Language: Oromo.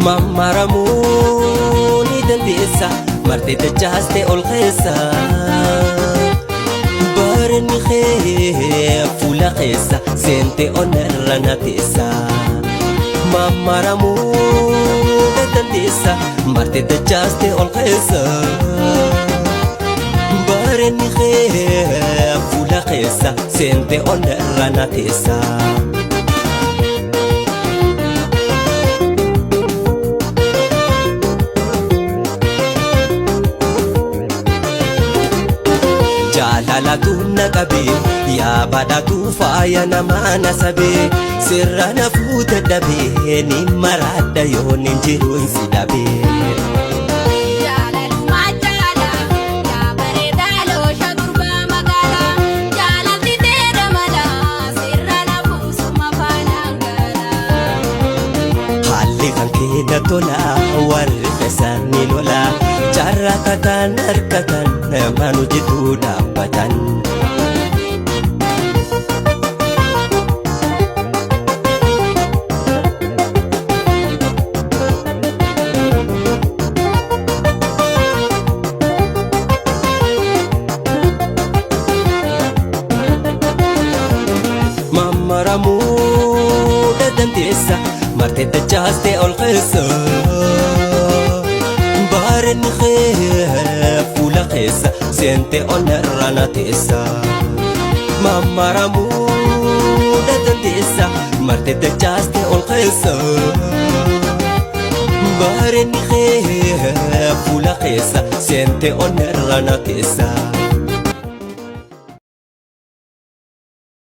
Mammaramuni dandeessa martee dachaastee ol keessa bareedni kee fuula keessa seentee onarra na teessa. Mammaramuni dandeessa martee dachaastee ol keessa bareedni kee fuula keessa seentee onarra na teessa. Jaalalatu naqabe yaa badhaatu faaya namaa nasabee sirra na fuute dhabee ni maraadha yoo nin jiruun si dhabee. Jaalaluma jaala yaa bareedaa loosha gurbaa magaalaa jaalalli teedha malaa sirra na buusuma faanaan galaa. Haalli kan keenya tolaa warri keessan ni lolaa jaarrakatan harkatan manu jidduu dhaabbatan. Mammaramuu dandeessa martee dachaastee ol keessa bareedni kee fuula keessa seentee onarra na teessa. Mammaramuu dandeessa martee dachaastee ol keessa bareedni kee fuula keessa seentee onarra na teessa.